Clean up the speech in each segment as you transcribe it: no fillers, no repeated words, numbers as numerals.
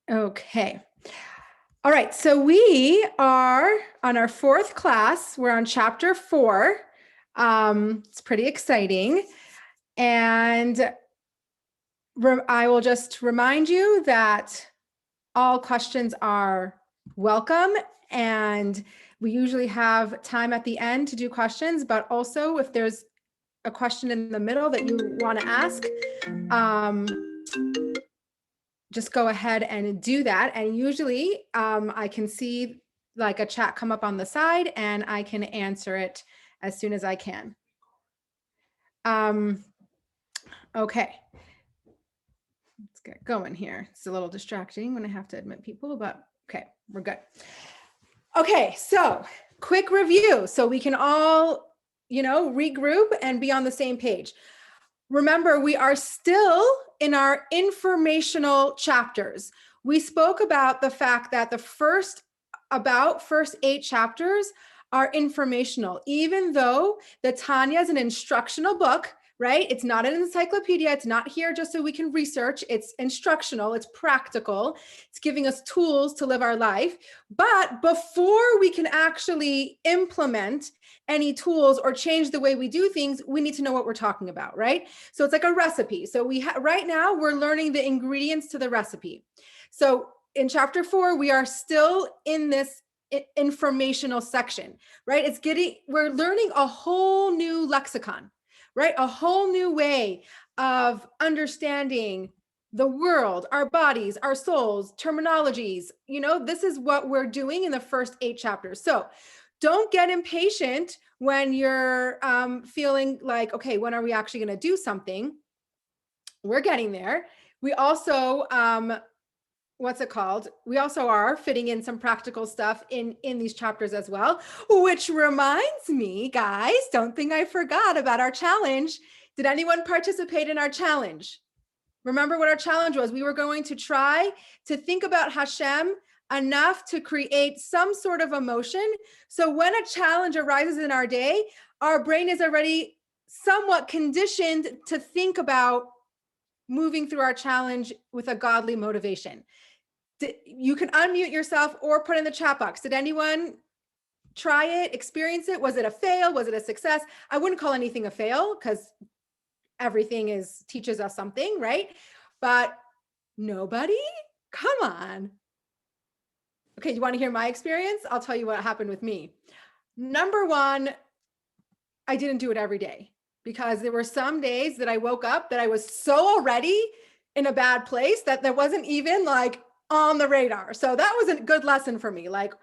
Okay. All right. So we are on our fourth class. We're on chapter 4. It's pretty exciting. And I will just remind you that all questions are welcome. And we usually have time at the end to do questions, but also if there's a question in the middle that you want to ask, just go ahead and do that. And usually I can see like a chat come up on the side and I can answer it as soon as I can. Okay. Let's get going here. It's a little distracting when I have to admit people, but okay, we're good. Okay, so quick review so we can all, regroup and be on the same page. Remember, we are still in our informational chapters. We spoke about the fact that the first 8 chapters are informational, even though the Tanya is an instructional book, right? It's not an encyclopedia. It's not here just so we can research. It's instructional. It's practical. It's giving us tools to live our life. But before we can actually implement any tools or change the way we do things, we need to know what we're talking about, right? So it's like a recipe. So right now we're learning the ingredients to the recipe. So in chapter 4, we are still in this informational section, right? We're learning a whole new lexicon, right? A whole new way of understanding the world, our bodies, our souls, terminologies. This is what we're doing in the first 8 chapters. So don't get impatient when you're feeling like, okay, when are we actually going to do something? We're getting there. We also, we also are fitting in some practical stuff in these chapters as well, which reminds me, guys, don't think I forgot about our challenge. Did anyone participate in our challenge? Remember what our challenge was? We were going to try to think about Hashem enough to create some sort of emotion. So when a challenge arises in our day, our brain is already somewhat conditioned to think about moving through our challenge with a godly motivation. You can unmute yourself or put in the chat box. Did anyone try it, experience it? Was it a fail? Was it a success? I wouldn't call anything a fail because everything teaches us something, right? But nobody? Come on. Okay, you want to hear my experience? I'll tell you what happened with me. Number one, I didn't do it every day because there were some days that I woke up that I was so already in a bad place that there wasn't even like on the radar. So that was a good lesson for me. Like,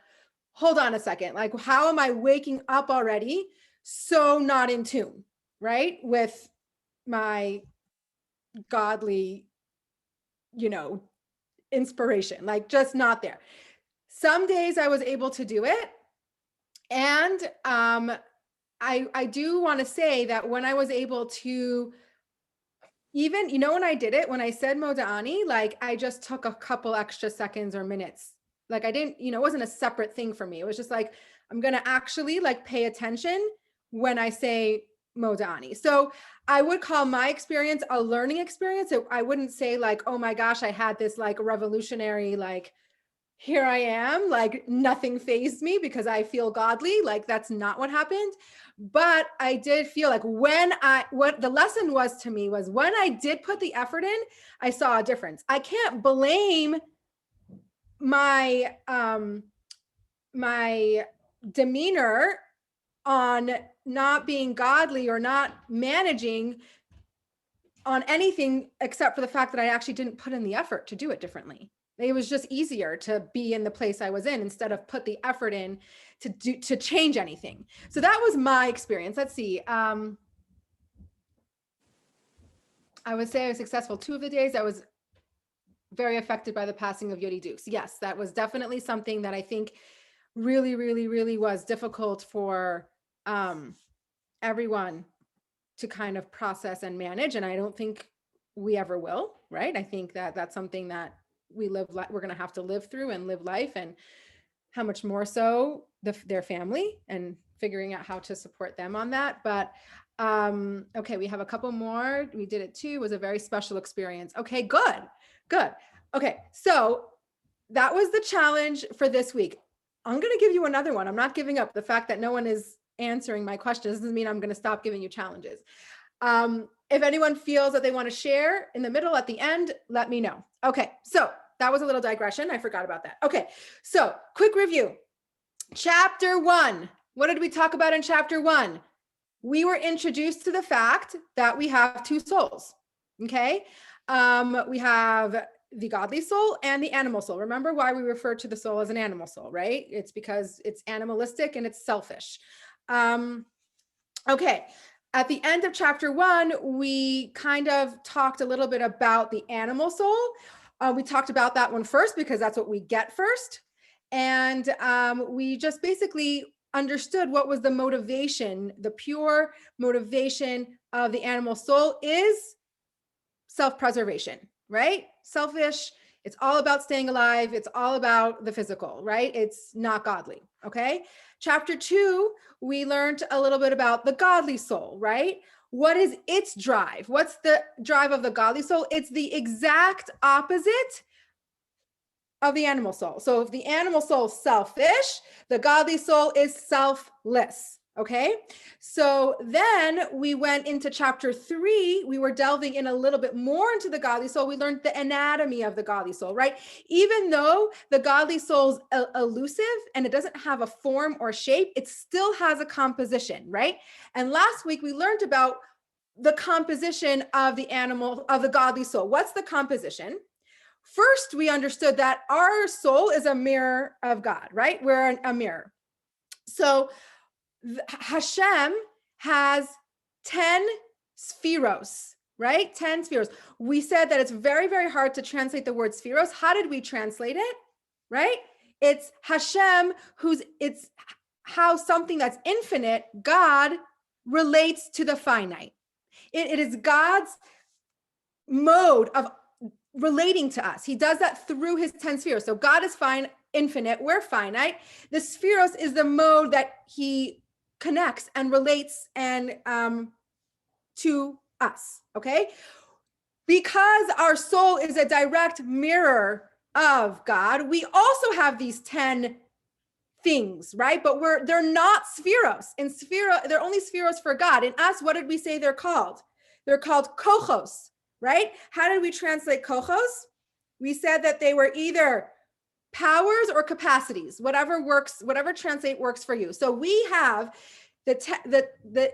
hold on a second. Like, how am I waking up already so not in tune, right? With my godly, inspiration, like just not there. Some days I was able to do it. And I do want to say that when I was able to even, when I did it, when I said Moda'ani, like I just took a couple extra seconds or minutes. Like I didn't, it wasn't a separate thing for me. It was just like, I'm going to actually like pay attention when I say Moda'ani. So I would call my experience a learning experience. I wouldn't say like, oh my gosh, I had this like revolutionary, like, here I am, like nothing fazed me because I feel godly. Like that's not what happened. But I did feel like what the lesson was to me was when I did put the effort in, I saw a difference. I can't blame my, my demeanor on not being godly or not managing on anything except for the fact that I actually didn't put in the effort to do it differently. It was just easier to be in the place I was in instead of put the effort in to change anything. So that was my experience. Let's see. I would say I was successful 2 of the days. I was very affected by the passing of Yodi Dukes. Yes, that was definitely something that I think really, really, really was difficult for everyone to kind of process and manage. And I don't think we ever will, right? I think that that's something that we're going to have to live through and live life, and how much more so their family and figuring out how to support them on that. But okay, we have a couple more. We did it too. It was a very special experience. Okay, good. Okay, so that was the challenge for this week. I'm going to give you another one. I'm not giving up. The fact that no one is answering my questions doesn't mean I'm going to stop giving you challenges. If anyone feels that they want to share in the middle, at the end, let me know. Okay, so that was a little digression. I forgot about that. Okay, so quick review. Chapter 1. What did we talk about in chapter 1? We were introduced to the fact that we have two souls. Okay, we have the godly soul and the animal soul. Remember why we refer to the soul as an animal soul, right? It's because it's animalistic and it's selfish. Okay, at the end of chapter 1, we kind of talked a little bit about the animal soul. We talked about that one first because that's what we get first. And we just basically understood what was the motivation, the pure motivation of the animal soul is self-preservation, right? Selfish. It's all about staying alive. It's all about the physical, right? It's not godly. Okay. Chapter 2, we learned a little bit about the godly soul, right? What is its drive? What's the drive of the godly soul? It's the exact opposite of the animal soul. So if the animal soul is selfish, the godly soul is selfless. Okay, so then we went into chapter 3. We were delving in a little bit more into the godly soul. We learned the anatomy of the godly soul, right? Even though the godly soul's elusive and it doesn't have a form or shape, it still has a composition, right? And last week we learned about the composition of the godly soul. What's the composition? First, we understood that our soul is a mirror of God, right? We're a mirror. So Hashem has 10 spheros, right? 10 spheros. We said that it's very, very hard to translate the word spheros. How did we translate it? Right? It's Hashem, it's how something that's infinite, God, relates to the finite. It is God's mode of relating to us. He does that through his 10 spheres. So God is infinite, we're finite. The spheros is the mode that he connects and relates and to us, okay? Because our soul is a direct mirror of God, we also have these 10 things, right? But they're not spheros. They're only spheros for God. In us, what did we say they're called? They're called kochos, right? How did we translate kochos? We said that they were either powers or capacities, whatever translate works for you. So we have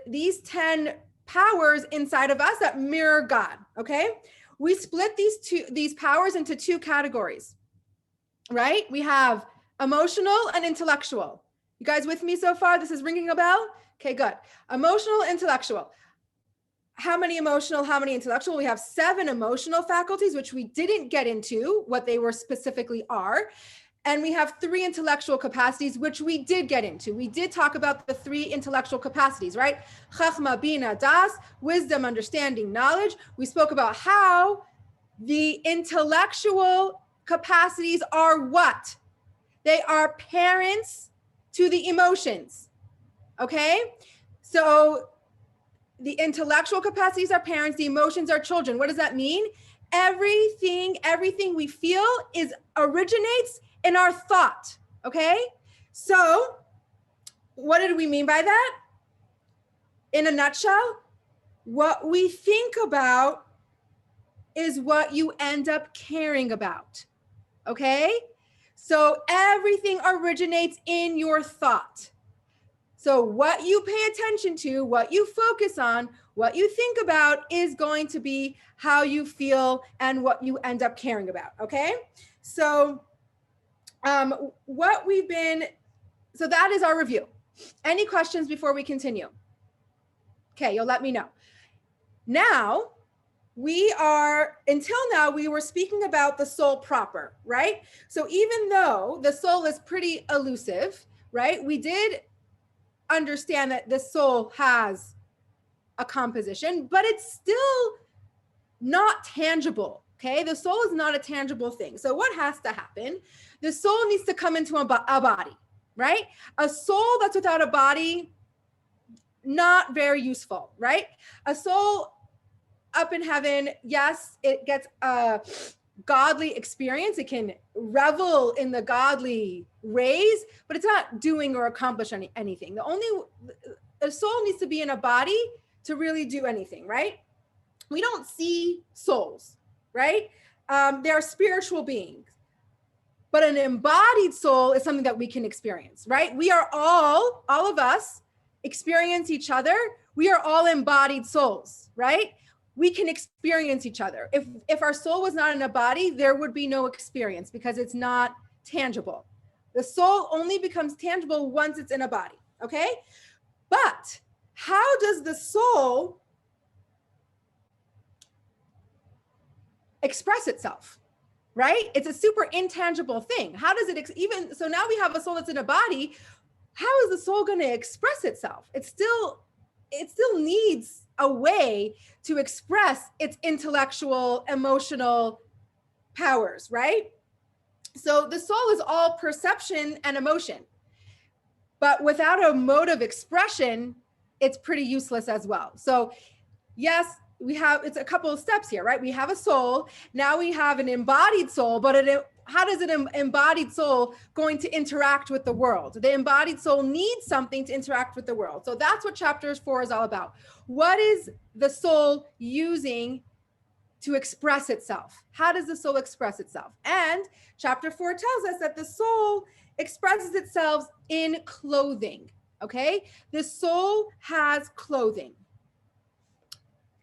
these 10 powers inside of us that mirror God, okay? We split these powers into two categories, right? We have emotional and intellectual. You guys with me so far? This is ringing a bell? Okay, good. Emotional, intellectual. How many emotional, how many intellectual? We have 7 emotional faculties, which we didn't get into what they were specifically are. And we have 3 intellectual capacities, which we did get into. We did talk about the 3 intellectual capacities, right? Chachma, Bina, Das, wisdom, understanding, knowledge. We spoke about how the intellectual capacities are what? They are parents to the emotions, okay? So the intellectual capacities are parents, the emotions are children. What does that mean? Everything we feel originates in our thought, okay? So what did we mean by that? In a nutshell, what we think about is what you end up caring about, okay? So everything originates in your thought. So what you pay attention to, what you focus on, what you think about is going to be how you feel and what you end up caring about, okay? So so that is our review. Any questions before we continue? Okay, you'll let me know. Now, until now, we were speaking about the soul proper, right? So even though the soul is pretty elusive, right? We did understand that the soul has a composition, but it's still not tangible, okay? The soul is not a tangible thing. So what has to happen? The soul needs to come into a body, right? A soul that's without a body, not very useful, right? A soul up in heaven, yes, it gets godly experience. It can revel in the godly rays, but it's not doing or accomplish anything. The soul needs to be in a body to really do anything, right? We don't see souls, right? They are spiritual beings, but an embodied soul is something that we can experience, right? We are all of us experience each other. We are all embodied souls, right? We can experience each other. If our soul was not in a body, there would be no experience because it's not tangible. The soul only becomes tangible once it's in a body, okay? But how does the soul express itself? Right? It's a super intangible thing. How does it even, so now we have a soul that's in a body. How is the soul going to express itself? It still needs a way to express its intellectual, emotional powers, right? So the soul is all perception and emotion, but without a mode of expression, it's pretty useless as well. So yes, it's a couple of steps here, right? We have a soul. Now we have an embodied soul, but how does an embodied soul going to interact with the world? The embodied soul needs something to interact with the world. So that's what chapter 4 is all about. What is the soul using to express itself? How does the soul express itself? And chapter 4 tells us that the soul expresses itself in clothing, okay? The soul has clothing.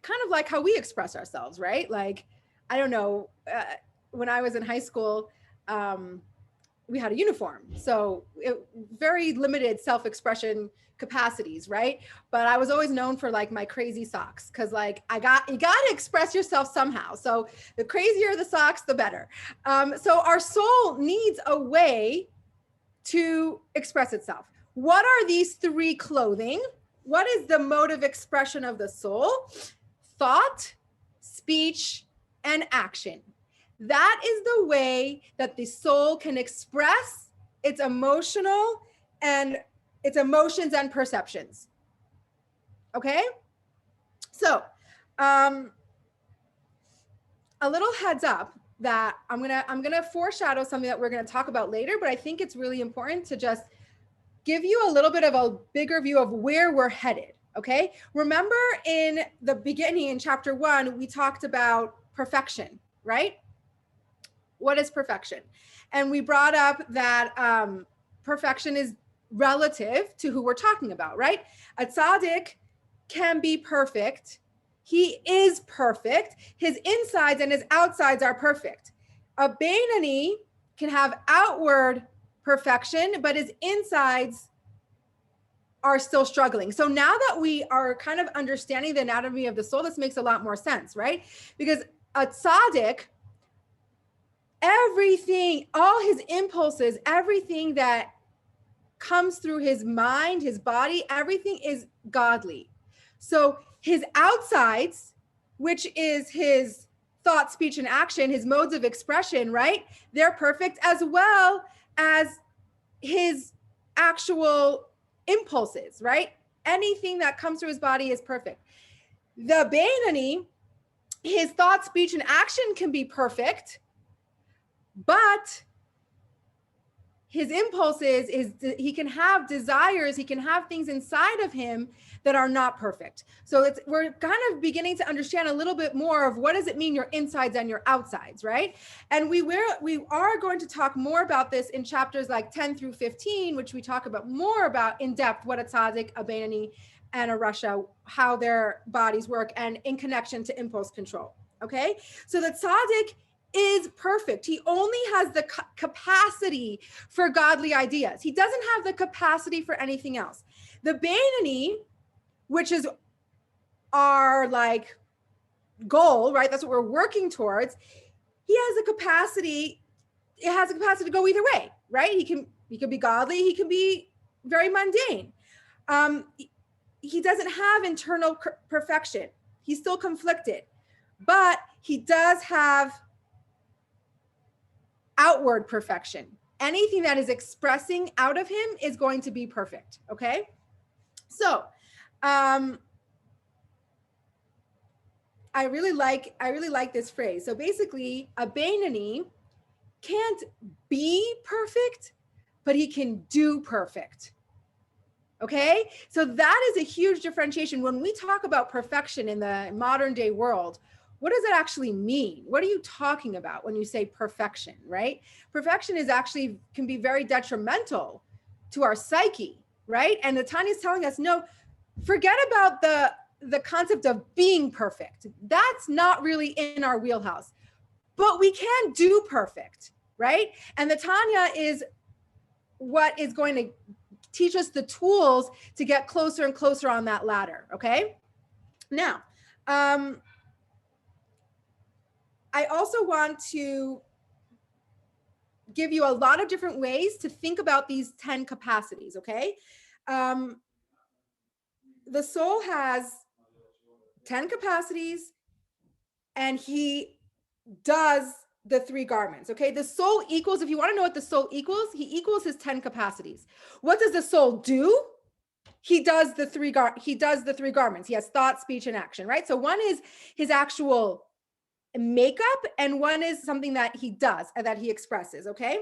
Kind of like how we express ourselves, right? Like, I don't know, when I was in high school, we had a uniform. So very limited self-expression capacities, right? But I was always known for like my crazy socks. Cause like you got to express yourself somehow. So the crazier the socks, the better. So our soul needs a way to express itself. What are these three clothing? What is the mode of expression of the soul? Thought, speech, and action. That is the way that the soul can express its emotions and perceptions. Okay? So, a little heads up that I'm gonna foreshadow something that we're gonna talk about later, but I think it's really important to just give you a little bit of a bigger view of where we're headed. Okay. Remember in the beginning in chapter 1, we talked about perfection, right? What is perfection? And we brought up that perfection is relative to who we're talking about, right? A tzaddik can be perfect. He is perfect. His insides and his outsides are perfect. A Beinoni can have outward perfection, but his insides are still struggling. So now that we are kind of understanding the anatomy of the soul, this makes a lot more sense, right? Because a tzaddik, everything, all his impulses, everything that comes through his mind, his body, everything is godly. So his outsides, which is his thought, speech, and action, his modes of expression, right? They're perfect, as well as his actual impulses, right? Anything that comes through his body is perfect. The Beinoni, his thought, speech, and action can be perfect, but his impulses he can have desires, he can have things inside of him that are not perfect. So we're kind of beginning to understand a little bit more of what does it mean your insides and your outsides, right? And we are going to talk more about this in chapters like 10 through 15, which we talk about more about in depth what a tzaddik, a Beinoni, and a rasha, how their bodies work and in connection to impulse control. Okay, so the tzaddik is perfect. He only has the capacity for godly ideas. He doesn't have the capacity for anything else. The Beinoni, which is our like goal, right? That's what we're working towards. He has the capacity. It has the capacity to go either way, right? He can be godly. He can be very mundane. He doesn't have internal perfection. He's still conflicted, but he does have outward perfection. Anything that is expressing out of him is going to be perfect. Okay. So, I I really like this phrase. So basically, a Bainani can't be perfect, but he can do perfect. Okay, so that is a huge differentiation. When we talk about perfection in the modern day world, what does it actually mean? What are you talking about when you say perfection, right? Perfection is actually can be very detrimental to our psyche, right? And the Tanya is telling us, no, forget about the concept of being perfect. That's not really in our wheelhouse, but we can do perfect, right? And the Tanya is what is going to teach us the tools to get closer and closer on that ladder. Okay. Now, I also want to give you a lot of different ways to think about these 10 capacities. Okay. The soul has 10 capacities and he does the 3 garments. Okay. The soul equals, if you want to know what the soul equals, he equals his 10 capacities. What does the soul do? He does the 3 garments. He has thought, speech, and action, right? So one is his actual makeup and one is something that he does and that he expresses. Okay.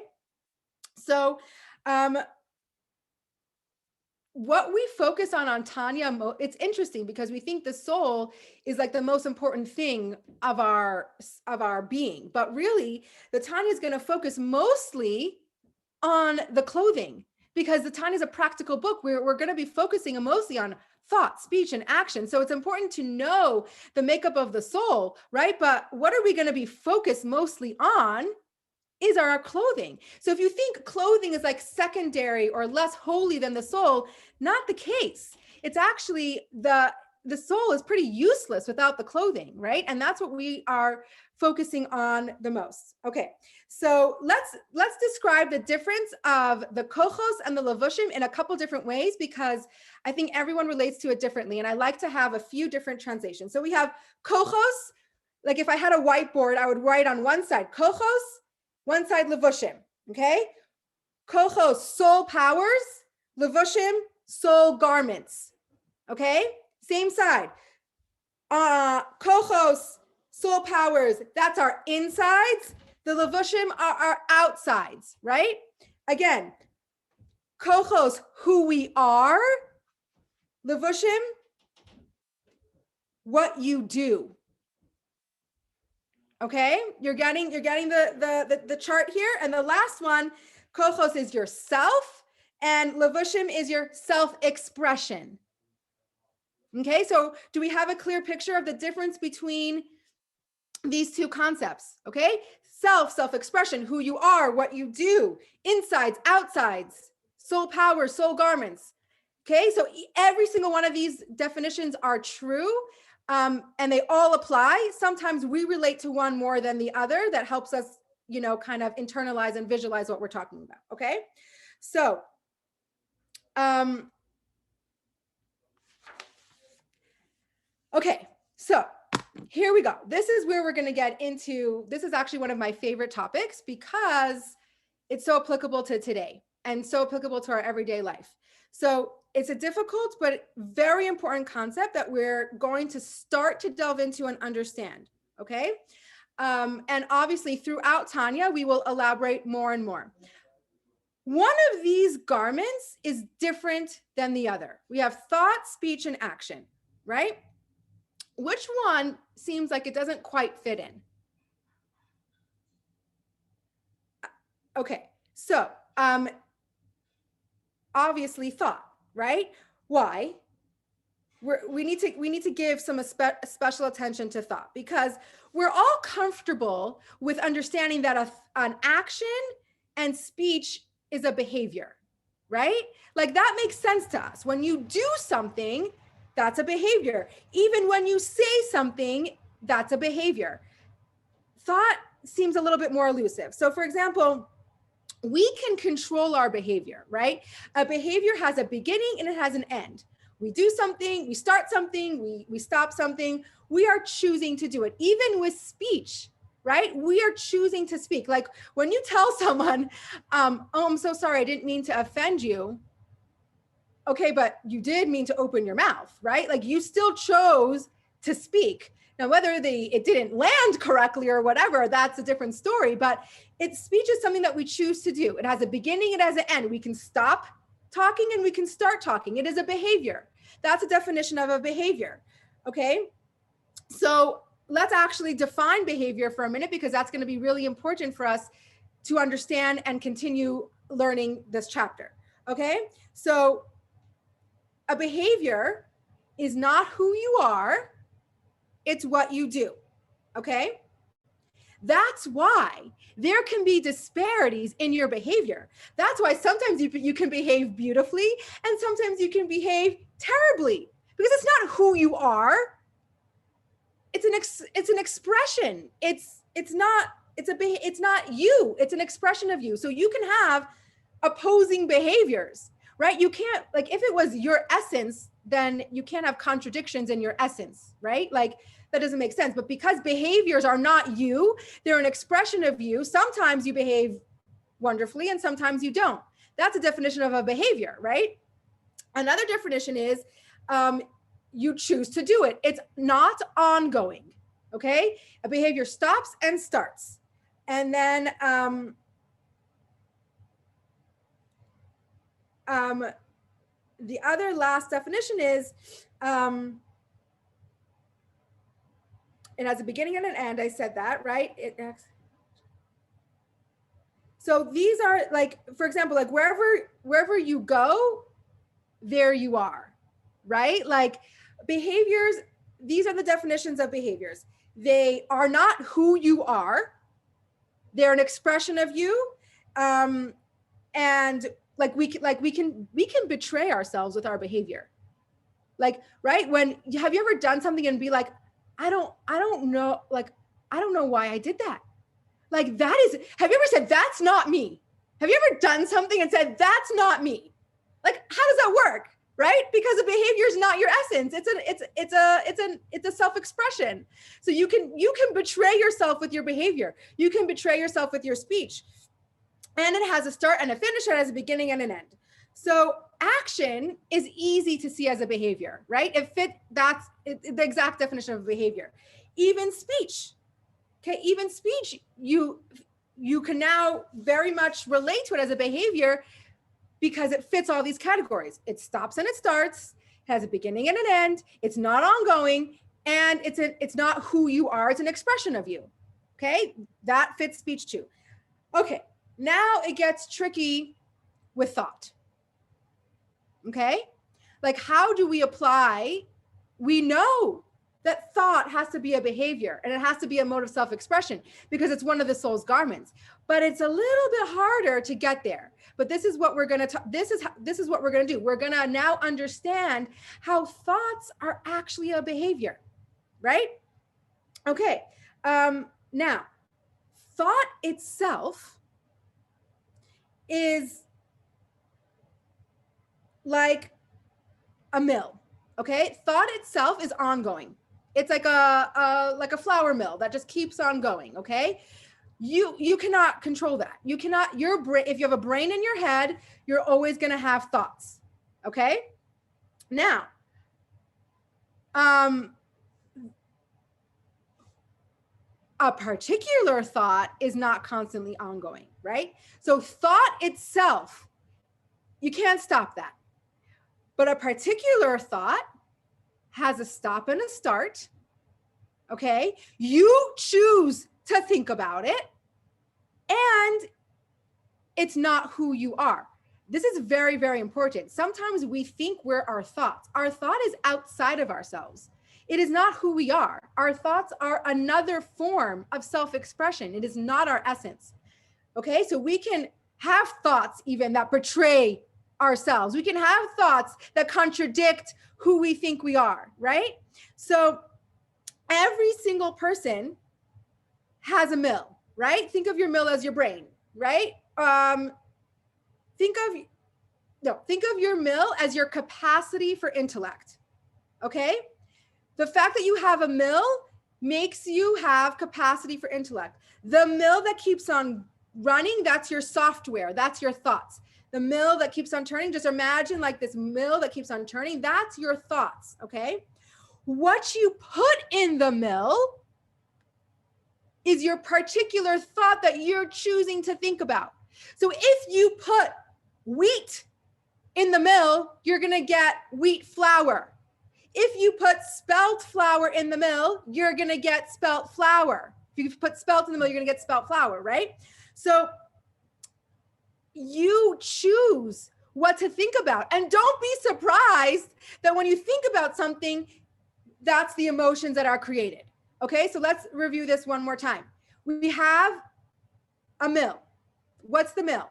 So what we focus on Tanya, it's interesting because we think the soul is like the most important thing of our being, but really the Tanya is going to focus mostly on the clothing, because the Tanya is a practical book. We're going to be focusing mostly on thought, speech, and action. So it's important to know the makeup of the soul, right? But what are we going to be focused mostly on is our clothing. So if you think clothing is like secondary or less holy than the soul, not the case. It's actually the soul is pretty useless without the clothing, right? And that's what we are focusing on the most. Okay, so let's describe the difference of the kochos and the levushim in a couple different ways, because I think everyone relates to it differently. And I like to have a few different translations. So we have kochos, like if I had a whiteboard, I would write on one side kochos, one side levushim, okay? Kochos, soul powers, levushim, soul garments, okay? Same side. Kochos, soul powers, that's our insides. The levushim are our outsides, right? Again, kochos, who we are. Levushim, what you do. Okay, you're getting the chart here. And the last one, kochos is yourself and levushim is your self-expression. Okay, so do we have a clear picture of the difference between these two concepts? Okay, self-expression, who you are, what you do, insides, outsides, soul power, soul garments. Okay, so every single one of these definitions are true. And they all apply. Sometimes we relate to one more than the other. That helps us, kind of internalize and visualize what we're talking about. Okay. So, okay. So here we go. This is where we're going to get into, this is actually one of my favorite topics because it's so applicable to today and so applicable to our everyday life. So it's a difficult but very important concept that we're going to start to delve into and understand, okay? And obviously throughout Tanya, we will elaborate more and more. One of these garments is different than the other. We have thought, speech, and action, right? Which one seems like it doesn't quite fit in? Okay, so obviously thought, right? Why? We need to give some special attention to thought, because we're all comfortable with understanding that an action and speech is a behavior, right? Like that makes sense to us. When you do something, that's a behavior. Even when you say something, that's a behavior. Thought seems a little bit more elusive. So for example, we can control our behavior, right? A behavior has a beginning and it has an end. We do something, we start something, we stop something. We are choosing to do it. Even with speech, right? We are choosing to speak. Like when you tell someone, oh, I'm so sorry, I didn't mean to offend you. Okay, but you did mean to open your mouth, right? Like you still chose to speak. Now, whether it didn't land correctly or whatever, that's a different story, but speech is something that we choose to do. It has a beginning, it has an end. We can stop talking and we can start talking. It is a behavior. That's a definition of a behavior, okay? So let's actually define behavior for a minute, because that's going to be really important for us to understand and continue learning this chapter, okay? So a behavior is not who you are, it's what you do, okay? That's why there can be disparities in your behavior. That's why sometimes you can behave beautifully and sometimes you can behave terribly, because it's not who you are. It's an expression. It's not you. It's an expression of you. So you can have opposing behaviors, right? You can't, like, if it was your essence, then you can't have contradictions in your essence, right? Like, that doesn't make sense. But because behaviors are not you, they're an expression of you. Sometimes you behave wonderfully and sometimes you don't. That's a definition of a behavior, right? Another definition is you choose to do it. It's not ongoing, okay? A behavior stops and starts. And then the other last definition is it has a beginning and an end. I said that, right? So these are, like, for example, like wherever you go, there you are, right? Like behaviors, these are the definitions of behaviors. They are not who you are. They're an expression of you. And like we can betray ourselves with our behavior. Like, right? Have you ever done something and be like, I don't know, like, I don't know why I did that. Like have you ever said, that's not me? Have you ever done something and said, that's not me? Like, how does that work? Right? Because a behavior is not your essence. It's a self-expression. So you can betray yourself with your behavior. You can betray yourself with your speech. And it has a start and a finish, and it has a beginning and an end. So action is easy to see as a behavior, right? That's the exact definition of behavior. Even speech, okay? Even speech, you can now very much relate to it as a behavior because it fits all these categories. It stops and it starts, it has a beginning and an end, it's not ongoing, and it's not who you are, it's an expression of you, okay? That fits speech too. Okay, now it gets tricky with thought. Okay, like how do we apply? We know that thought has to be a behavior and it has to be a mode of self-expression because it's one of the soul's garments, but it's a little bit harder to get there. But this is what we're going to this is what we're going to do. We're going to now understand how thoughts are actually a behavior, right? Okay, now thought itself is like a mill, okay? Thought itself is ongoing. It's like a flour mill that just keeps on going, okay? You cannot control that. You cannot, your brain, if you have a brain in your head, you're always gonna have thoughts, okay? Now, a particular thought is not constantly ongoing, right? So thought itself, you can't stop that. But a particular thought has a stop and a start, okay? You choose to think about it, and it's not who you are. This is very, very important. Sometimes we think we're our thoughts. Our thought is outside of ourselves. It is not who we are. Our thoughts are another form of self-expression. It is not our essence, okay? So we can have thoughts even that betray ourselves. We can have thoughts that contradict who we think we are, right? So every single person has a mill, right? Think of your mill as your brain, right? Think of your mill as your capacity for intellect, okay? The fact that you have a mill makes you have capacity for intellect. The mill that keeps on running, that's your software, that's your thoughts. The mill that keeps on turning, just imagine like this mill that keeps on turning, that's your thoughts, okay? What you put in the mill is your particular thought that you're choosing to think about. So if you put wheat in the mill, you're going to get wheat flour. If you put spelt flour in the mill, you're going to get spelt flour. If you put spelt in the mill, you're going to get spelt flour, right? So you choose what to think about. And don't be surprised that when you think about something, that's the emotions that are created. Okay, so let's review this one more time. We have a mill. What's the mill?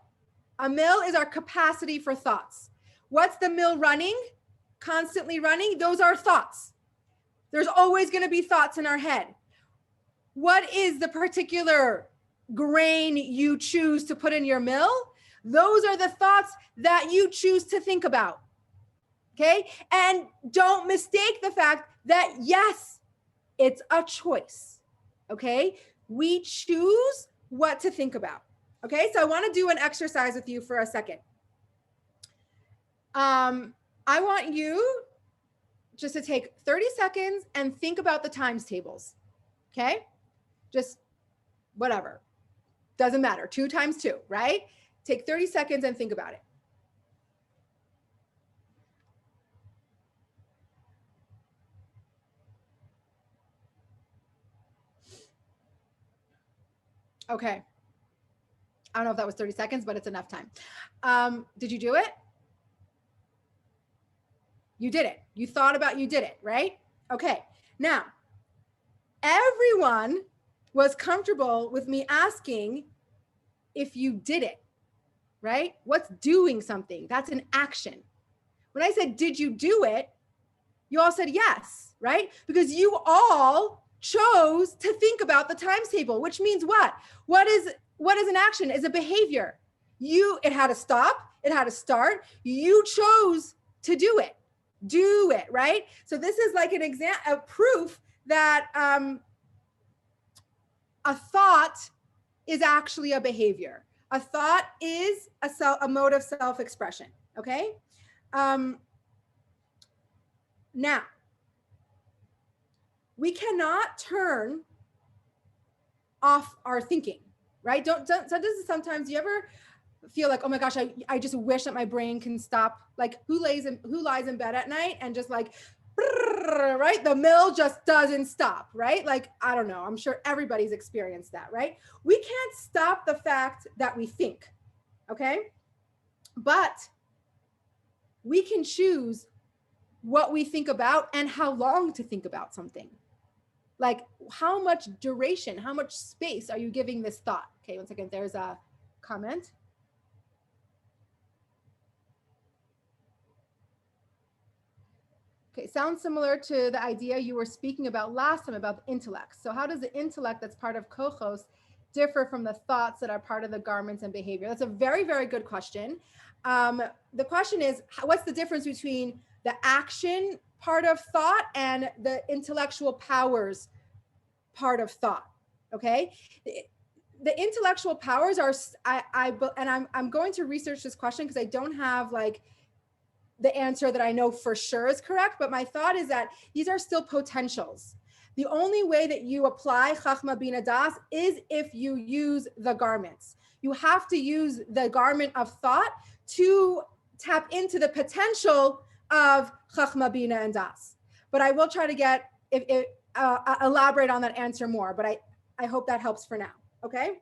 A mill is our capacity for thoughts. What's the mill running? Constantly running? Those are thoughts. There's always going to be thoughts in our head. What is the particular grain you choose to put in your mill? Those are the thoughts that you choose to think about. Okay? And don't mistake the fact that, yes, it's a choice. Okay? We choose what to think about. Okay? So I want to do an exercise with you for a second. I want you just to take 30 seconds and think about the times tables. Okay? Just whatever. Doesn't matter. 2 times 2, right? Take 30 seconds and think about it. Okay. I don't know if that was 30 seconds, but it's enough time. Did you do it? You did it. You thought about, you did it, right? Okay. Now, everyone was comfortable with me asking if you did it, right? What's doing something? That's an action. When I said, did you do it? You all said yes, right? Because you all chose to think about the times table, which means what? What is an action? Is a behavior. It had to stop. It had to start. You chose to do it. Do it, right? So this is like an example, a proof that a thought is actually a behavior. A thought is a mode of self-expression, okay? Now, we cannot turn off our thinking, right? Sometimes you ever feel like, oh my gosh, I just wish that my brain can stop. Like who lies in bed at night and just like, right? The mill just doesn't stop, right? Like, I don't know. I'm sure everybody's experienced that, right? We can't stop the fact that we think, okay? But we can choose what we think about and how long to think about something. Like how much duration, how much space are you giving this thought? Okay, 1 second. There's a comment. Okay, sounds similar to the idea you were speaking about last time about the intellect. So how does the intellect that's part of kochos differ from the thoughts that are part of the garments and behavior? That's a very, very good question. The question is, what's the difference between the action part of thought and the intellectual powers part of thought? Okay. The intellectual powers are, I'm going to research this question because I don't have like the answer that I know for sure is correct, but my thought is that these are still potentials. The only way that you apply Chachma Bina Das is if you use the garments. You have to use the garment of thought to tap into the potential of Chachma Bina and Das. But I will try to elaborate on that answer more, but I hope that helps for now, okay?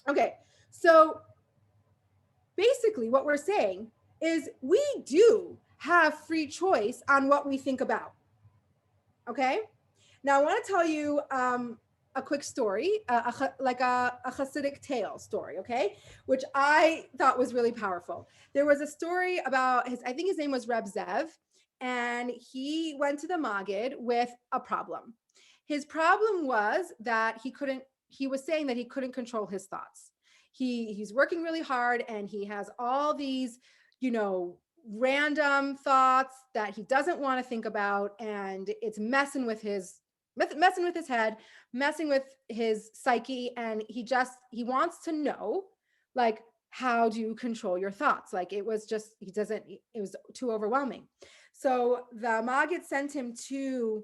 Okay, so basically what we're saying is we do have free choice on what we think about. Okay. Now I want to tell you a quick story, like a Hasidic tale story. Okay. Which I thought was really powerful. There was a story about I think his name was Reb Zev, and he went to the Maggid with a problem. His problem was that he was saying that he couldn't control his thoughts. He's working really hard and he has all these, random thoughts that he doesn't want to think about, and it's messing with his head, messing with his psyche, and he wants to know, like, how do you control your thoughts? Like, it was too overwhelming. So the Maggid sent him to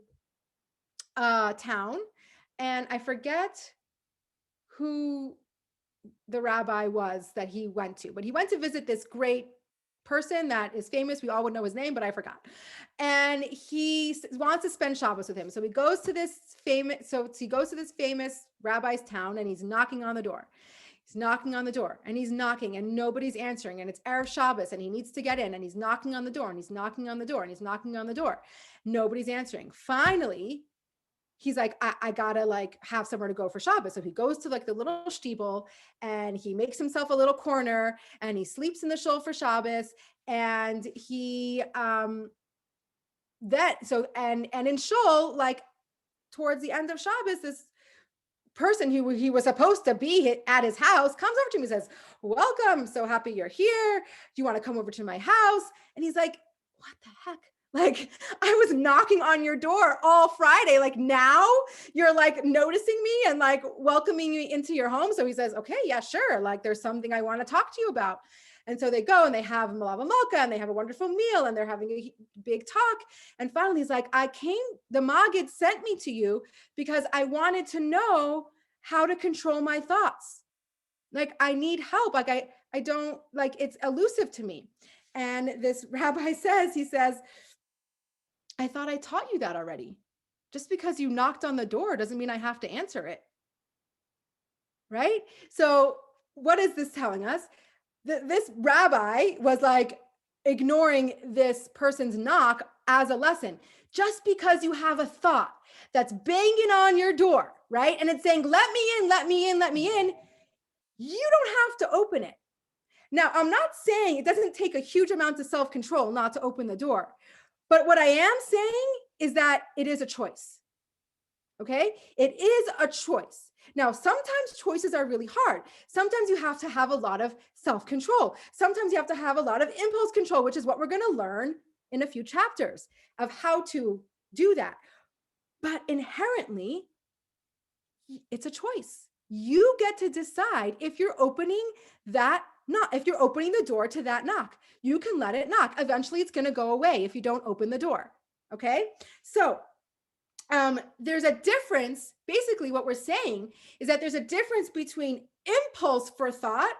town, and I forget who the rabbi was that he went to, but he went to visit this great person that is famous. We all would know his name, but I forgot. And he wants to spend Shabbos with him. So he goes to this famous rabbi's town, and he's knocking on the door. He's knocking on the door, and he's knocking, and nobody's answering. And it's Erev Shabbos, and he needs to get in, and he's knocking on the door, and he's knocking on the door, and he's knocking on the door. Nobody's answering. Finally, he's like, I gotta like have somewhere to go for Shabbos. So he goes to like the little shtibel, and he makes himself a little corner, and he sleeps in the shul for Shabbos. And he and in shul, like towards the end of Shabbos, this person who he was supposed to be at his house comes over to him and says, "Welcome, so happy you're here. Do you want to come over to my house?" And he's like, "What the heck? Like, I was knocking on your door all Friday. Like, now you're like noticing me and like welcoming me into your home." So he says, "Okay, yeah, sure. Like, there's something I want to talk to you about." And so they go and they have malava malka, and they have a wonderful meal, and they're having a big talk. And finally he's like, the Maggid sent me to you because I wanted to know how to control my thoughts. Like, I need help. Like, I don't, like, it's elusive to me. And this rabbi says, "I thought I taught you that already. Just because you knocked on the door doesn't mean I have to answer it." Right? So what is this telling us? This rabbi was like ignoring this person's knock as a lesson. Just because you have a thought that's banging on your door, right? And it's saying, "Let me in, let me in, let me in," you don't have to open it. Now, I'm not saying it doesn't take a huge amount of self-control not to open the door. But what I am saying is that it is a choice. Okay? It is a choice. Now, sometimes choices are really hard. Sometimes you have to have a lot of self-control. Sometimes you have to have a lot of impulse control, which is what we're going to learn in a few chapters of how to do that. But inherently, it's a choice. You get to decide if you're opening that knock, if you're opening the door to that knock. You can let it knock. Eventually, it's going to go away if you don't open the door. Okay? So, there's a difference. Basically, what we're saying is that there's a difference between impulse for thought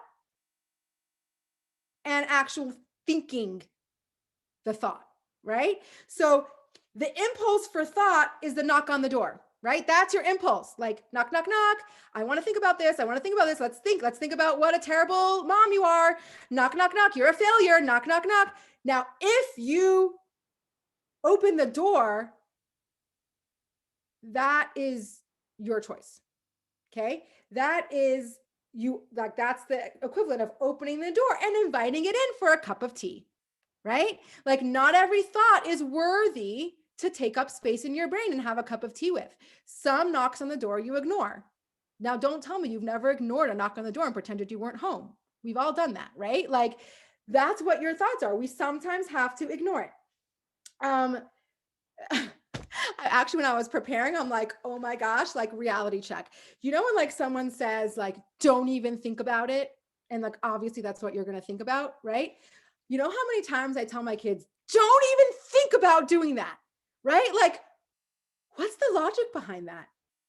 and actual thinking the thought, right? So the impulse for thought is the knock on the door, right? That's your impulse. Like, knock, knock, knock. I want to think about this. I want to think about this. Let's think about what a terrible mom you are. Knock, knock, knock. You're a failure. Knock, knock, knock. Now, if you open the door, that is your choice. Okay. That is that's the equivalent of opening the door and inviting it in for a cup of tea, right? Like, not every thought is worthy to take up space in your brain and have a cup of tea with. Some knocks on the door you ignore. Now, don't tell me you've never ignored a knock on the door and pretended you weren't home. We've all done that, right? Like, that's what your thoughts are. We sometimes have to ignore it. Actually, when I was preparing, I'm like, oh my gosh, like, reality check. You know, when like someone says like, "Don't even think about it." And like, obviously that's what you're going to think about, right? You know how many times I tell my kids, "Don't even think about doing that," right? Like, what's the logic behind that?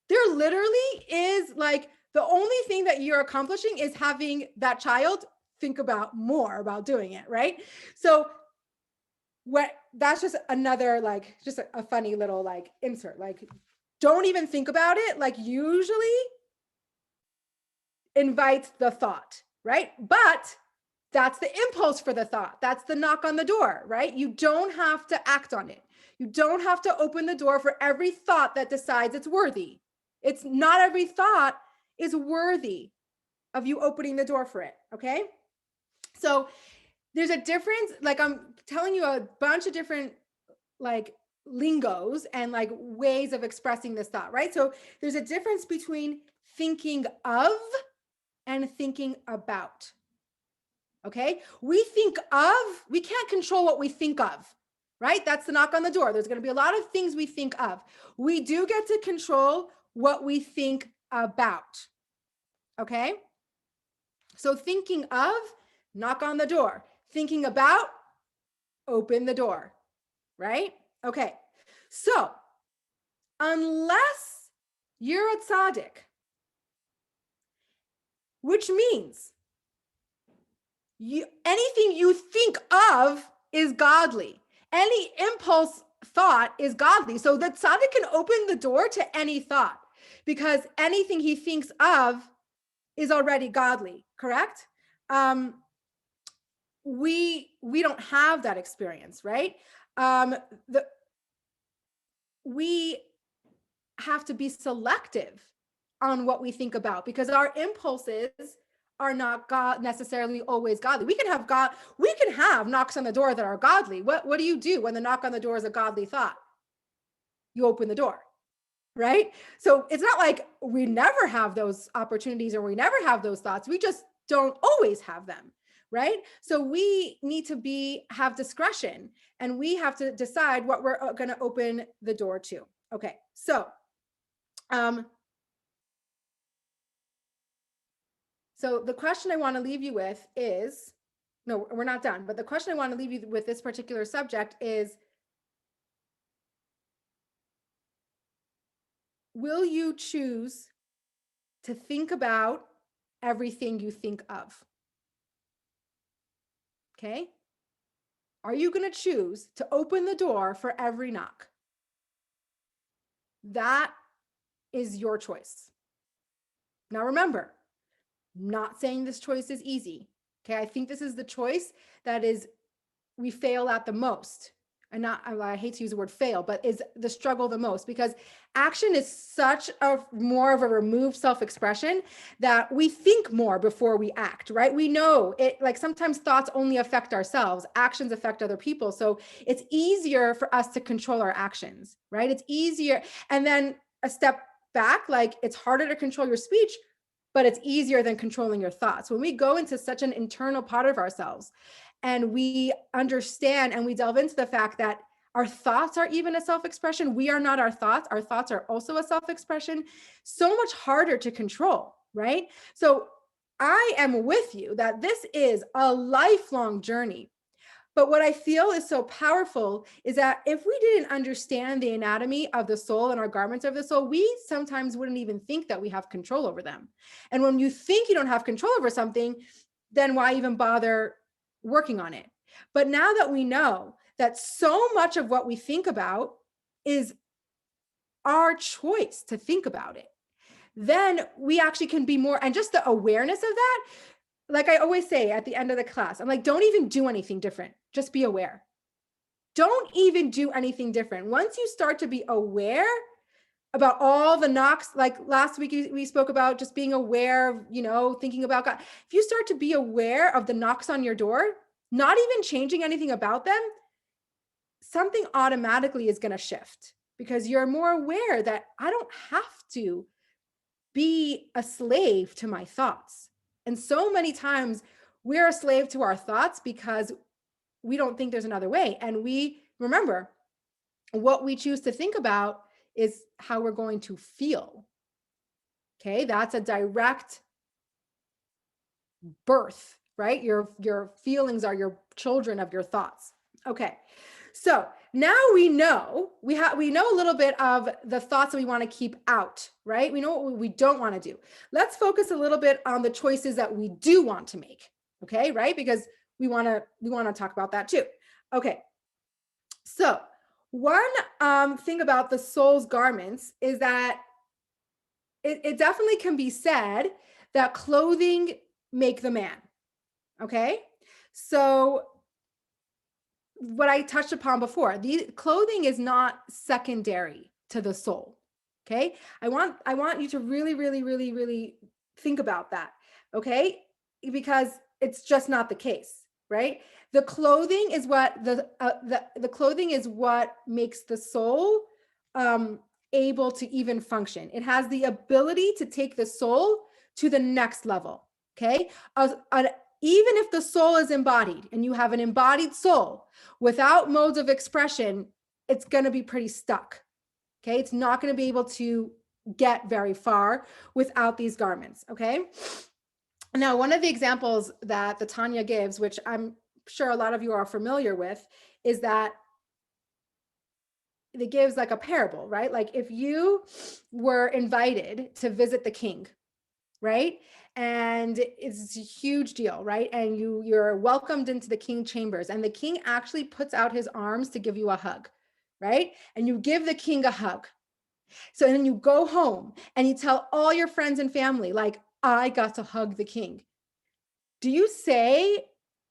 There literally is, like, the only thing that you're accomplishing is having that child think about more about doing it, right? So that's just another, like, just a funny little like insert. Like, don't even think about it, like, usually invites the thought, right? But that's the impulse for the thought. That's the knock on the door, right? You don't have to act on it. You don't have to open the door for every thought that decides it's worthy. It's not every thought is worthy of you opening the door for it. Okay. So there's a difference. Like, I'm telling you a bunch of different like lingos and like ways of expressing this thought, right? So there's a difference between thinking of and thinking about. Okay. We can't control what we think of, right? That's the knock on the door. There's going to be a lot of things we think of. We do get to control what we think about. Okay. So thinking of, knock on the door. Thinking about, open the door, right? Okay. So unless you're a tzaddik, which means anything you think of is godly. Any impulse thought is godly. So the tzaddik can open the door to any thought because anything he thinks of is already godly, correct? We don't have that experience, right? We have to be selective on what we think about because our impulses are not necessarily always godly. We can have knocks on the door that are godly. What do you do when the knock on the door is a godly thought? You open the door, right? So it's not like we never have those opportunities or we never have those thoughts. We just don't always have them, right? So we need to have discretion and we have to decide what we're going to open the door to. Okay, so the question I want to leave you with is, no, we're not done, but the question I want to leave you with this particular subject is, will you choose to think about everything you think of? Okay? Are you going to choose to open the door for every knock? That is your choice. Now remember, I'm not saying this choice is easy. Okay, I think this is the choice that we fail at the most. And I hate to use the word fail, but is the struggle the most because action is such a more of a removed self-expression that we think more before we act, right? We know it, like sometimes thoughts only affect ourselves, actions affect other people. So it's easier for us to control our actions, right? It's easier. And then a step back, like it's harder to control your speech, but it's easier than controlling your thoughts. When we go into such an internal part of ourselves and we understand and we delve into the fact that our thoughts are even a self-expression, we are not our thoughts are also a self-expression, so much harder to control, right? So I am with you that this is a lifelong journey. But what I feel is so powerful is that if we didn't understand the anatomy of the soul and our garments of the soul, we sometimes wouldn't even think that we have control over them. And when you think you don't have control over something, then why even bother working on it? But now that we know that so much of what we think about is our choice to think about it, then we actually can be more, and just the awareness of that, like I always say at the end of the class, I'm like, don't even do anything different. Just be aware. Don't even do anything different. Once you start to be aware about all the knocks, like last week we spoke about just being aware of, thinking about God. If you start to be aware of the knocks on your door, not even changing anything about them, something automatically is going to shift because you're more aware that I don't have to be a slave to my thoughts. And so many times we're a slave to our thoughts because we don't think there's another way. And we remember what we choose to think about is how we're going to feel. Okay, that's a direct birth, right? Your feelings are your children of your thoughts. Okay, so now we know a little bit of the thoughts that we want to keep out, right? We know what we don't want to do. Let's focus a little bit on the choices that we do want to make. Okay, right? Because we want to talk about that too. Okay, so one thing about the soul's garments is that it definitely can be said that clothing make the man. Okay, so what I touched upon before, the clothing is not secondary to the soul. Okay, I want you to really, really, really, really think about that. Okay, because it's just not the case, right? The clothing is what the clothing is what makes the soul able to even function. It has the ability to take the soul to the next level. Okay, even if the soul is embodied and you have an embodied soul without modes of expression, it's going to be pretty stuck. Okay, it's not going to be able to get very far without these garments. Okay, now one of the examples that the Tanya gives, which I'm sure a lot of you are familiar with, is that it gives like a parable, right? Like if you were invited to visit the king, right? And it's a huge deal, right? And you're welcomed into the king chambers, and the king actually puts out his arms to give you a hug, right? And you give the king a hug. So then you go home and you tell all your friends and family, like, I got to hug the king. Do you say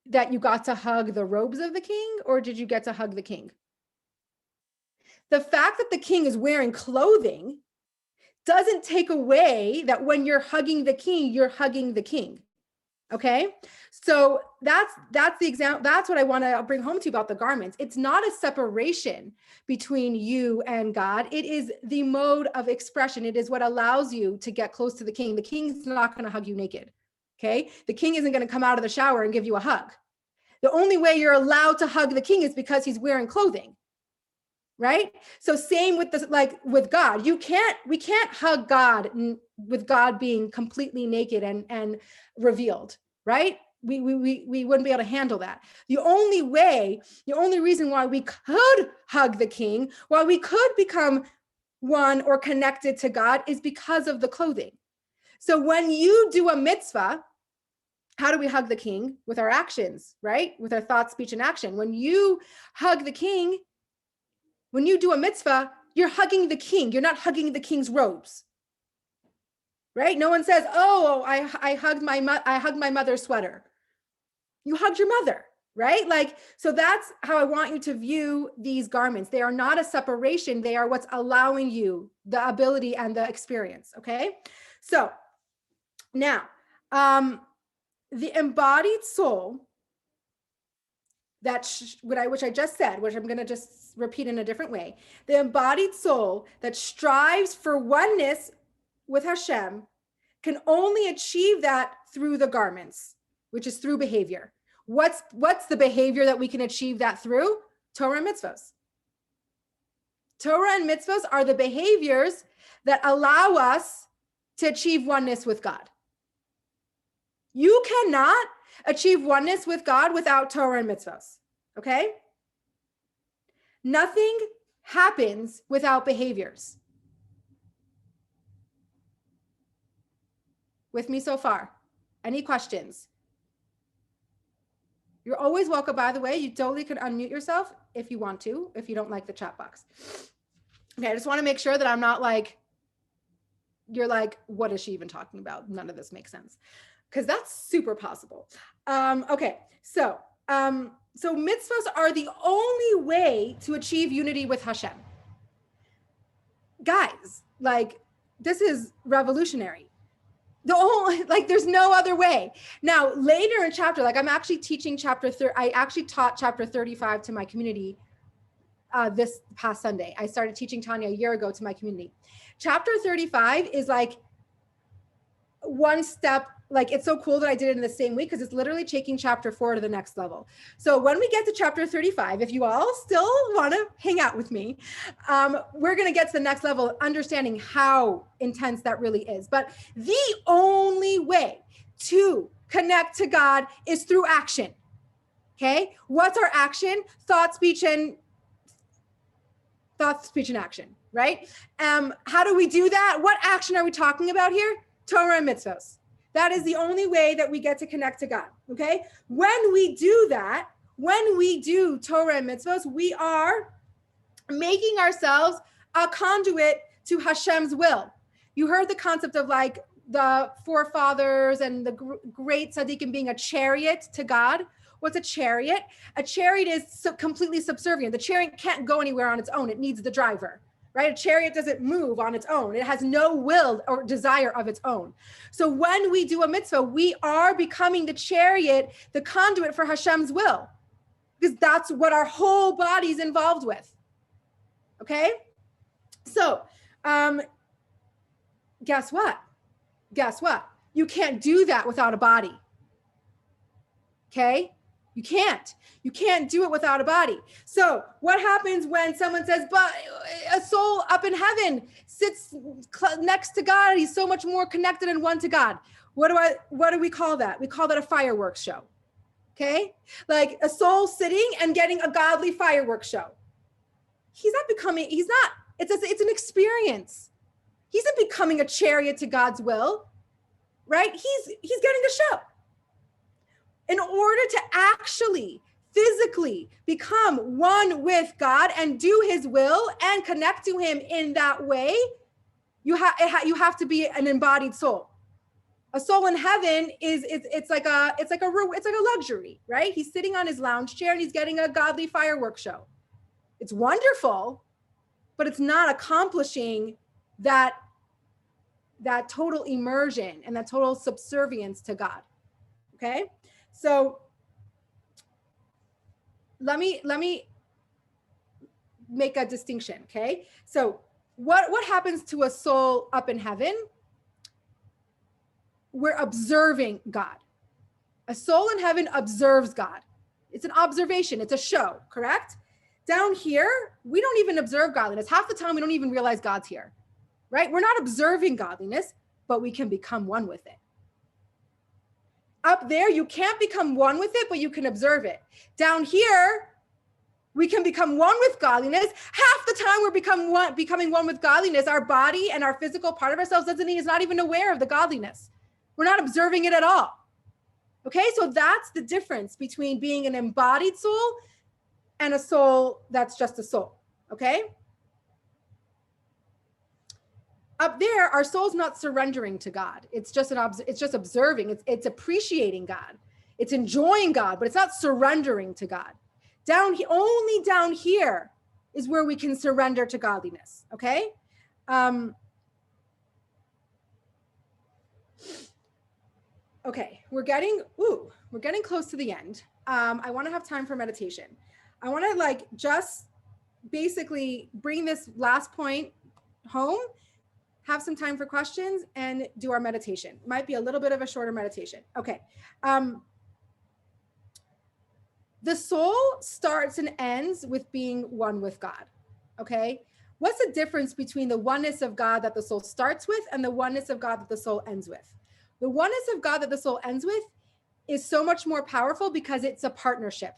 that you got to hug the robes of the king, or did you get to hug the king? The fact that the king is wearing clothing doesn't take away that when you're hugging the king, you're hugging the king. Okay. So that's the example. That's what I want to bring home to you about the garments. It's not a separation between you and God. It is the mode of expression. It is what allows you to get close to the king. The king's not going to hug you naked. Okay. The king isn't going to come out of the shower and give you a hug. The only way you're allowed to hug the king is because he's wearing clothing. Right? So same with this, like with God, we can't hug God with God being completely naked and revealed, right? We wouldn't be able to handle that. The only reason why we could hug the king, why we could become one or connected to God, is because of the clothing. So when you do a mitzvah, how do we hug the king? With our actions, right? With our thought, speech, and action. When you hug the king, when you do a mitzvah, you're hugging the king. You're not hugging the king's robes, right? No one says, "Oh, I hugged my mother's sweater." You hugged your mother, right? Like, so that's how I want you to view these garments. They are not a separation. They are what's allowing you the ability and the experience. Okay. So now, the embodied soul, which I just said, which I'm going to just repeat in a different way. The embodied soul that strives for oneness with Hashem can only achieve that through the garments, which is through behavior. What's the behavior that we can achieve that through? Torah and mitzvos. Torah and mitzvos are the behaviors that allow us to achieve oneness with God. You cannot achieve oneness with God without Torah and mitzvos. Okay? Nothing happens without behaviors. With me so far? Any questions? You're always welcome, by the way. You totally could unmute yourself if you want to, if you don't like the chat box. Okay, I just want to make sure that I'm not like, you're like, what is she even talking about? None of this makes sense. Because that's super possible. Okay, so mitzvahs are the only way to achieve unity with Hashem. Guys, like, this is revolutionary. There's no other way. Now, later in chapter, like I'm actually teaching I actually taught chapter 35 to my community this past Sunday. I started teaching Tanya a year ago to my community. Chapter 35 is like one step, like it's so cool that I did it in the same week because it's literally taking chapter 4 to the next level. So when we get to chapter 35, if you all still want to hang out with me, we're going to get to the next level, understanding how intense that really is. But the only way to connect to God is through action. Okay. What's our action? Thought, speech, and action, right? How do we do that? What action are we talking about here? Torah and mitzvos. That is the only way that we get to connect to God, okay? When we do that, when we do Torah and mitzvos, we are making ourselves a conduit to Hashem's will. You heard the concept of like the forefathers and the great tzaddikim being a chariot to God. What's a chariot? A chariot is completely subservient. The chariot can't go anywhere on its own. It needs the driver. Right? A chariot doesn't move on its own. It has no will or desire of its own. So when we do a mitzvah, we are becoming the chariot, the conduit for Hashem's will, because that's what our whole body is involved with. Okay? So guess what? You can't do that without a body. Okay? You can't do it without a body. So what happens when someone says, but a soul up in heaven sits next to God, he's so much more connected and one to God? What do we call that? We call that a fireworks show. Okay? Like a soul sitting and getting a godly fireworks show. it's an experience. He's not becoming a chariot to God's will, right? He's getting a show. In order to actually physically become one with God and do his will and connect to him in that way, you have to be an embodied soul. A soul in heaven it's like a luxury, right? He's sitting on his lounge chair and he's getting a godly fireworks show. It's wonderful, but it's not accomplishing that total immersion and that total subservience to God. Okay? So let me make a distinction, okay? So what happens to a soul up in heaven? We're observing God. A soul in heaven observes God. It's an observation, it's a show, correct? Down here, we don't even observe godliness. Half the time, we don't even realize God's here, right? We're not observing godliness, but we can become one with it. Up there, you can't become one with it, but you can observe it. Down here, we can become one with godliness. Half the time we're becoming one with godliness. Our body and our physical part of ourselves is not even aware of the godliness. We're not observing it at all. Okay, so that's the difference between being an embodied soul and a soul that's just a soul. Okay? Up there, our soul's not surrendering to God. It's just observing. It's appreciating God. It's enjoying God, but it's not surrendering to God. Only down here is where we can surrender to godliness. Okay. Okay. We're getting close to the end. I want to have time for meditation. I want to just basically bring this last point home, have some time for questions, and do our meditation. Might be a little bit of a shorter meditation. Okay. The soul starts and ends with being one with God, okay? What's the difference between the oneness of God that the soul starts with and the oneness of God that the soul ends with? The oneness of God that the soul ends with is so much more powerful because it's a partnership,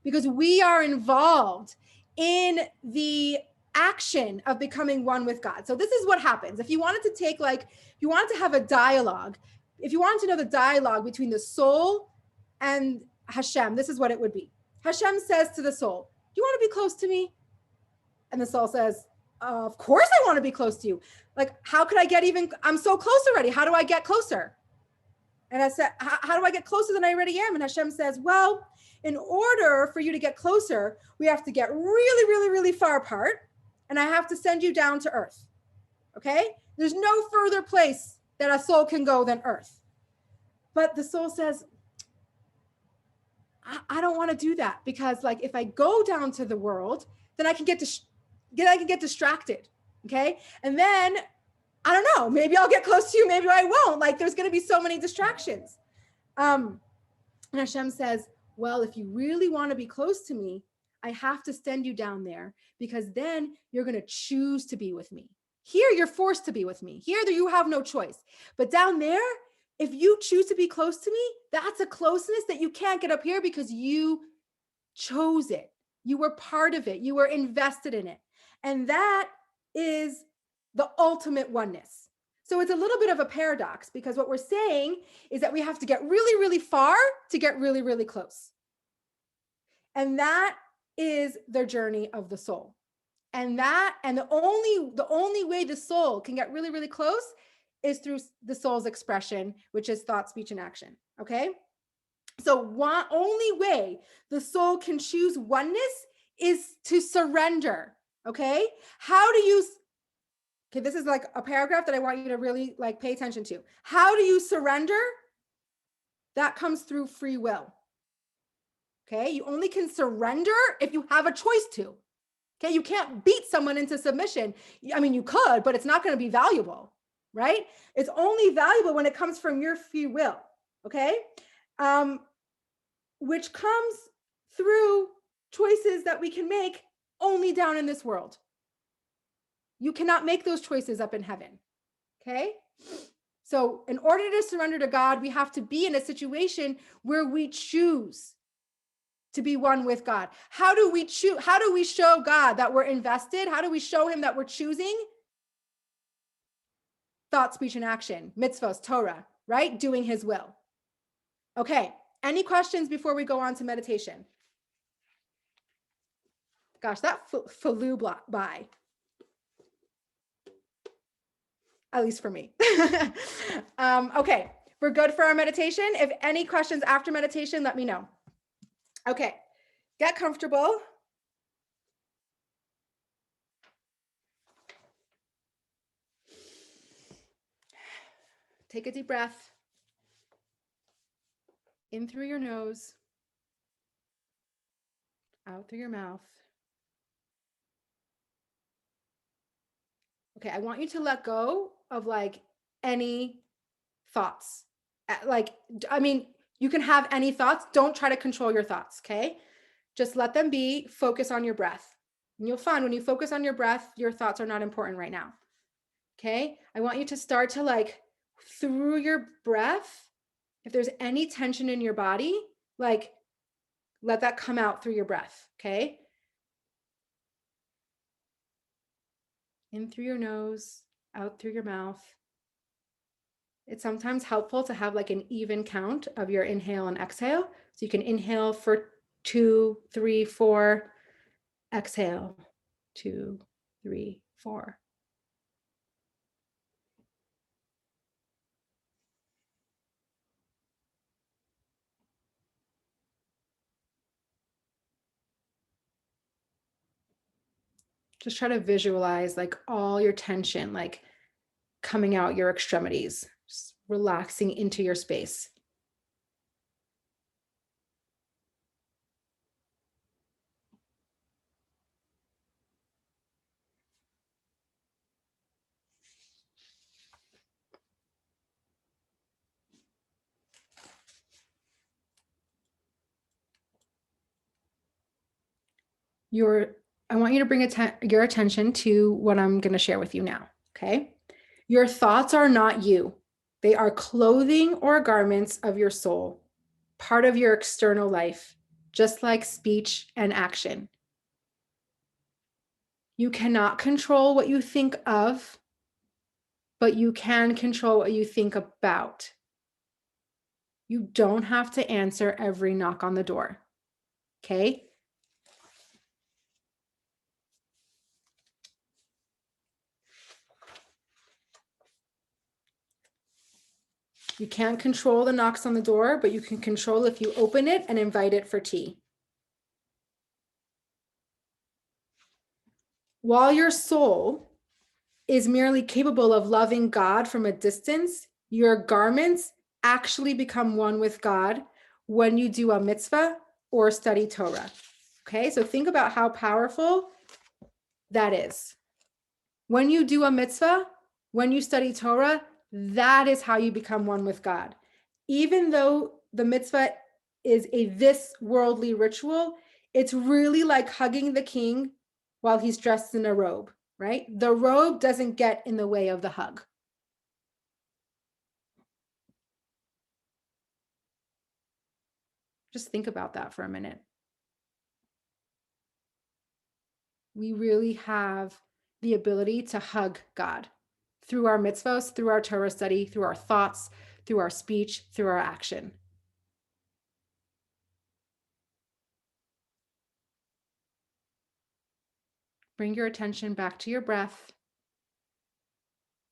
because we are involved in the action of becoming one with God. So this is what happens. If you wanted to have a dialogue, if you wanted to know the dialogue between the soul and Hashem, this is what it would be. Hashem says to the soul, do you want to be close to me? And the soul says, of course I want to be close to you. How could I I'm so close already. How do I get closer? And I said, how do I get closer than I already am? And Hashem says, well, in order for you to get closer, we have to get really, really, really far apart. And I have to send you down to earth. Okay? There's no further place that a soul can go than earth. But the soul says, I don't want to do that, because if I go down to the world, then I can get distracted. Okay. And then I don't know, maybe I'll get close to you. Maybe I won't. There's going to be so many distractions. And Hashem says, well, if you really want to be close to me, I have to send you down there, because then you're going to choose to be with me. Here, you're forced to be with me. Here, you have no choice. But down there, if you choose to be close to me, that's a closeness that you can't get up here, because you chose it. You were part of it. You were invested in it. And that is the ultimate oneness. So it's a little bit of a paradox, because what we're saying is that we have to get really, really far to get really, really close. And that is the journey of the soul. And the only way the soul can get really, really close is through the soul's expression, which is thought, speech, and action. Okay. So one only way the soul can choose oneness is to surrender. Okay. Okay, this is a paragraph that I want you to really pay attention to. How do you surrender? That comes through free will. Okay. You only can surrender if you have a choice to. Okay. You can't beat someone into submission. I mean, you could, but it's not going to be valuable. Right? It's only valuable when it comes from your free will, okay? Which comes through choices that we can make only down in this world. You cannot make those choices up in heaven, okay? So in order to surrender to God, we have to be in a situation where we choose to be one with God. How do we choose? How do we show God that we're invested? How do we show him that we're choosing? Thought, speech, and action, mitzvos, Torah, right? Doing his will. Okay. Any questions before we go on to meditation? Gosh, that flew by. At least for me. Okay. We're good for our meditation. If any questions after meditation, let me know. Okay. Get comfortable. Take a deep breath. In through your nose. Out through your mouth. Okay, I want you to let go of like any thoughts. Like, I mean, you can have any thoughts. Don't try to control your thoughts, okay? Just let them be. Focus on your breath. And you'll find when you focus on your breath, your thoughts are not important right now. Okay? I want you to start to like through your breath, if there's any tension in your body, like let that come out through your breath, okay? In through your nose, out through your mouth. It's sometimes helpful to have like an even count of your inhale and exhale. So you can inhale for 2, 3, 4, exhale, 2, 3, 4. Just try to visualize like all your tension, like coming out your extremities, just relaxing into your space. I want you to bring your attention to what I'm going to share with you now, okay? Your thoughts are not you. They are clothing or garments of your soul, part of your external life, just like speech and action. You cannot control what you think of, but you can control what you think about. You don't have to answer every knock on the door, okay? You can't control the knocks on the door, but you can control if you open it and invite it for tea. While your soul is merely capable of loving God from a distance, your garments actually become one with God when you do a mitzvah or study Torah. Okay, so think about how powerful that is. When you do a mitzvah, when you study Torah, that is how you become one with God. Even though the mitzvah is this worldly ritual, it's really like hugging the king while he's dressed in a robe, right? The robe doesn't get in the way of the hug. Just think about that for a minute. We really have the ability to hug God through our mitzvahs, through our Torah study, through our thoughts, through our speech, through our action. Bring your attention back to your breath.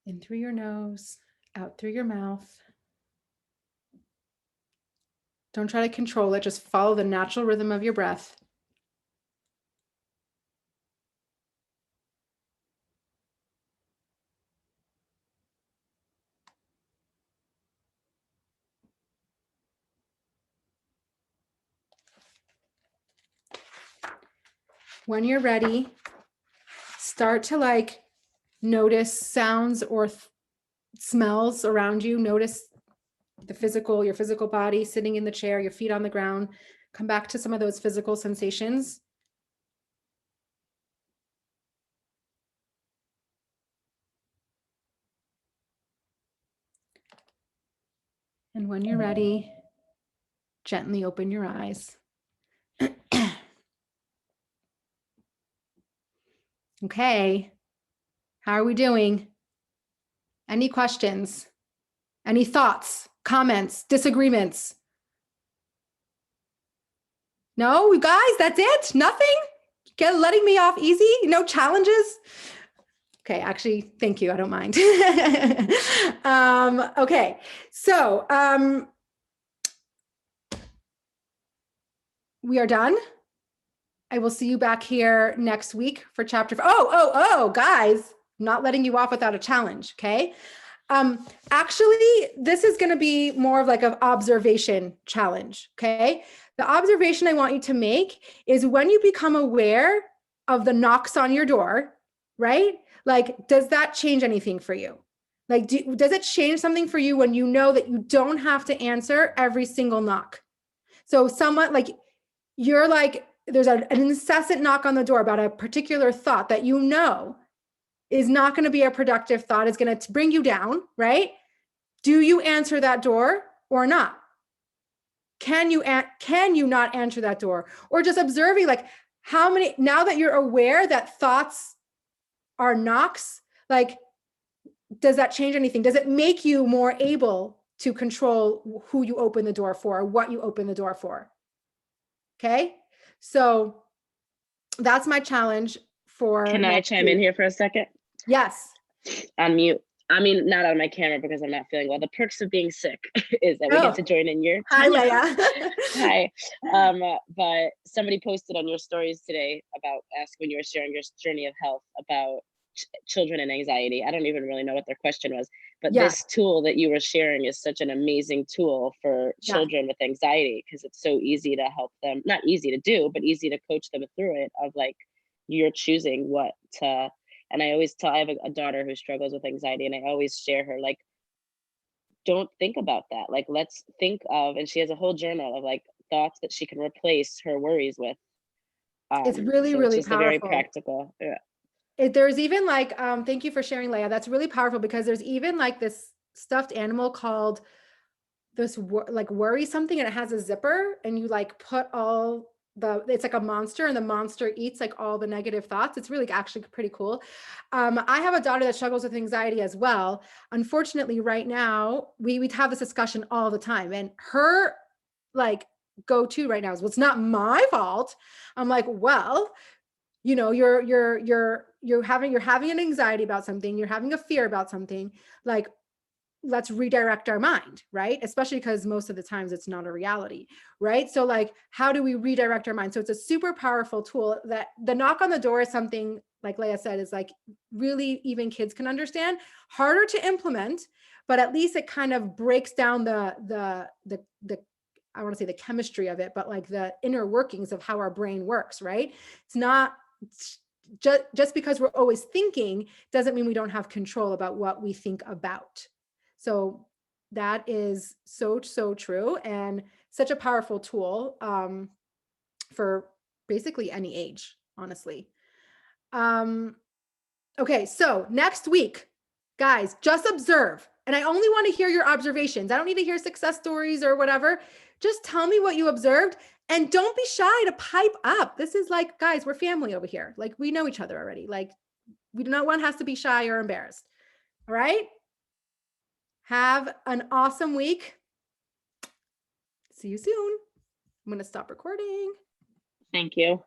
In through your nose, out through your mouth. Don't try to control it. Just follow the natural rhythm of your breath. When you're ready, start to like notice sounds or smells around you. Notice your physical body sitting in the chair, your feet on the ground. Come back to some of those physical sensations. And when you're ready, gently open your eyes. Okay. How are we doing? Any questions? Any thoughts, comments, disagreements? No, you guys, that's it? Nothing? Letting me off easy? No challenges? Okay, actually, thank you. I don't mind. Okay, so we are done. I will see you back here next week for chapter. Oh, guys, I'm not letting you off without a challenge. Okay. Actually, this is going to be more of like an observation challenge. Okay. The observation I want you to make is when you become aware of the knocks on your door, right? Like, does that change anything for you? Like, does it change something for you when you know that you don't have to answer every single knock? So someone like, you're like, there's an incessant knock on the door about a particular thought that you know is not going to be a productive thought, is going to bring you down, right? Do you answer that door or not? Can you not answer that door? Or just observing like how many, now that you're aware that thoughts are knocks, like, does that change anything? Does it make you more able to control who you open the door for, what you open the door for? Okay. So that's my challenge for. Can I chime in here for a second? Yes. On mute. I mean, not on my camera because I'm not feeling well. The perks of being sick is that we get to join in your. Hi, Leah. Hi. But somebody posted on your stories today about when you were sharing your journey of health about children and anxiety. I don't even really know what their question was, but this tool that you were sharing is such an amazing tool for children with anxiety because it's so easy to help them. Not easy to do, but easy to coach them through it. Of like, you're choosing what to. And I always tell, I have a daughter who struggles with anxiety, and I always share her, like, don't think about that. Like, let's think of, and she has a whole journal of like thoughts that she can replace her worries with. It's really, so really it's just powerful. A very practical. Yeah. There's even like, thank you for sharing, Leah. That's really powerful because there's even like this stuffed animal called this like worry something, and it has a zipper, and you like put all it's like a monster, and the monster eats like all the negative thoughts. It's really actually pretty cool. I have a daughter that struggles with anxiety as well. Unfortunately, right now we have this discussion all the time, and her like go-to right now is, well, it's not my fault. I'm like, well, you know, you're having an anxiety about something, you're having a fear about something, like, let's redirect our mind, right? Especially because most of the times it's not a reality, right? So like, how do we redirect our mind? So it's a super powerful tool. That the knock on the door is something, like Leah said, is like really even kids can understand, harder to implement, but at least it kind of breaks down the I want to say the chemistry of it, but like the inner workings of how our brain works, right? It's not just because we're always thinking doesn't mean we don't have control about what we think about. So that is so true, and such a powerful tool for basically any age, honestly. Okay, so next week, guys, just observe. And I only want to hear your observations. I don't need to hear success stories or whatever. Just tell me what you observed, and don't be shy to pipe up. This is like, guys, we're family over here. Like, we know each other already. Like, no one has to be shy or embarrassed. All right? Have an awesome week. See you soon. I'm going to stop recording. Thank you.